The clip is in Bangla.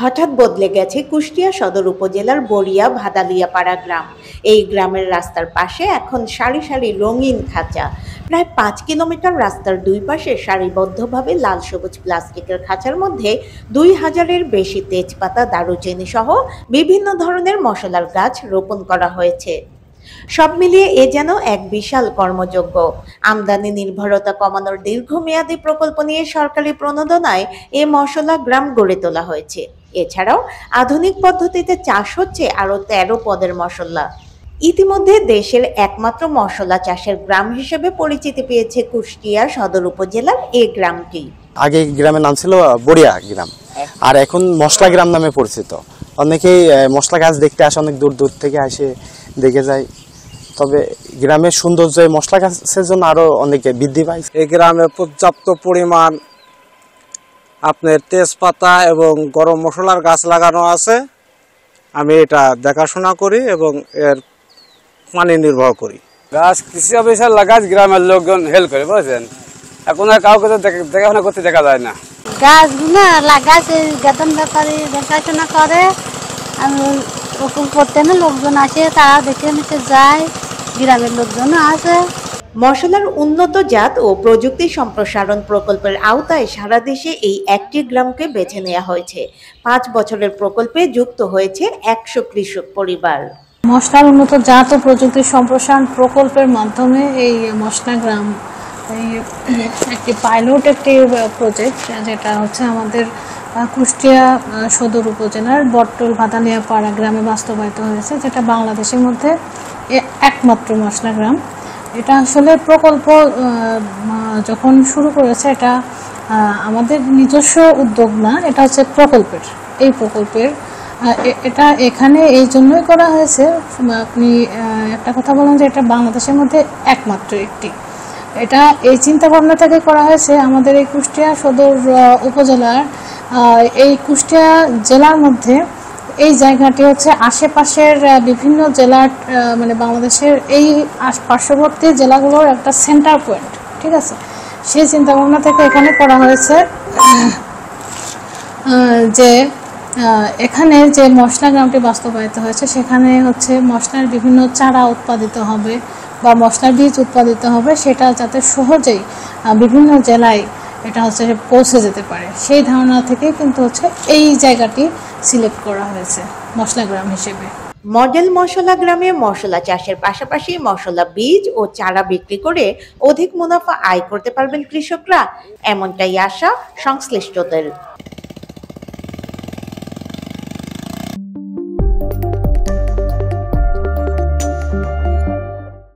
হঠাৎ বদলে গেছে কুষ্টিয়া সদর উপজেলার বড়িয়া ভাদালিয়াপাড়া গ্রাম। এই গ্রামের রাস্তার পাশে এখন সারি সারি রঙিন খাঁচা। প্রায় 5 কিলোমিটার রাস্তার দুই পাশে সারিবদ্ধভাবে লাল সবুজ প্লাস্টিকের খাঁচার মধ্যে 2000-এর বেশি তেজপাতা, দারুচিনি সহ বিভিন্ন ধরনের মশলার গাছ রোপণ করা হয়েছে। সব মিলিয়ে এ যেন এক বিশাল কর্মযজ্ঞ। আমদানি নির্ভরতা কমানোর দীর্ঘমেয়াদী প্রকল্প নিয়ে সরকারি প্রণোদনায় এ মশলা গ্রাম গড়ে তোলা হয়েছে। এছাড়াও আধুনিক পদ্ধতিতে চাষ হচ্ছে আরো 13 পদের মশলা। ইতিমধ্যে দেশের একমাত্র মশলা চাষের গ্রাম হিসেবে পরিচিতি পেয়েছে কুষ্টিয়া সদর উপজেলার এ গ্রামটি। আগে গ্রামের নাম ছিল বড়িয়া গ্রাম, আর এখন মশলা গ্রাম নামে পরিচিত। অনেকেই মশলা গাছ দেখতে আসে, অনেক দূর দূর থেকে আসে দেখে যায়। তবে গ্রামের সৌন্দর্য মশলা গাছের জন্য আরো অনেকে বৃদ্ধি পায়। এই গ্রামে পর্যাপ্ত পরিমাণ আপনার তেজপাতা এবং গরম মশলার গাছ লাগানো আছে। আমি এটা দেখাশোনা করি এবং এর পানি নির্ভর করি। গাছ কৃষি অফিসার লাগাজ গ্রামের লোকজন হেল্প করে, বুঝছেন। এখন আর কাউকে তো দেখাশোনা করতে দেখা যায় না। গাছগুলো লাগাচ্ছে, বেতন ব্যাপারে দেখাশোনা করে। আমি ওপর করতে না লোকজন আসে, তারা দেখে নিতে যায়, গ্রামের লোকজনও আসে। মশলার উন্নত জাত ও প্রযুক্তি সম্প্রসারণ প্রকল্পের আওতায় সারা দেশে এই একটি গ্রামকে বেছে নেওয়া হয়েছে। 5 বছরের প্রকল্পে যুক্ত হয়েছে 100 কৃষক পরিবার। মশলার উন্নত জাত ও প্রযুক্তি সম্প্রসারণ প্রকল্পের মাধ্যমে এই মশলা গ্রাম একটি পাইলট একটি প্রজেক্ট, যেটা হচ্ছে আমাদের কুষ্টিয়া সদর উপজেলার বটতল ভাদালিয়াপাড়া গ্রামে বাস্তবায়িত হয়েছে, যেটা বাংলাদেশের মধ্যে একমাত্র মশলা গ্রাম। এটা আসলে প্রকল্প যখন শুরু করেছে, এটা আমাদের নিজস্ব উদ্যোগ না, এটা হচ্ছে এই প্রকল্পের এটা এখানে এই জন্যই করা হয়েছে। আপনি একটা কথা বলেন যে এটা বাংলাদেশের মধ্যে একমাত্র একটি, এটা এই চিন্তা ভাবনা থেকে করা হয়েছে। আমাদের এই কুষ্টিয়া সদর উপজেলার এই কুষ্টিয়া জেলার মধ্যে এই জায়গাটি হচ্ছে আশেপাশের বিভিন্ন জেলার, মানে বাংলাদেশের এই পার্শ্ববর্তী জেলাগুলোর একটা সেন্টার পয়েন্ট, ঠিক আছে। সেই চিন্তা ভাবনা থেকে এখানে করা হয়েছে যে এখানে যে মশলা গ্রামটি বাস্তবায়িত হয়েছে, সেখানে হচ্ছে মশলার বিভিন্ন চারা উৎপাদিত হবে বা মশলার বীজ উৎপাদিত হবে, সেটা যাতে সহজেই বিভিন্ন জেলায় এটা হচ্ছে পৌঁছে যেতে পারে, সেই ধারণা থেকে কিন্তু হচ্ছে এই জায়গাটি সিলেক্ট করা হয়েছে মশলা গ্রাম হিসেবে। মডেল মশলা গ্রামে মশলা চাষের পাশাপাশি মশলা বীজ ও চারা বিক্রি করে অধিক মুনাফা আয় করতে পারবেন কৃষকরা, এমনটাই আশা সংশ্লিষ্টদের।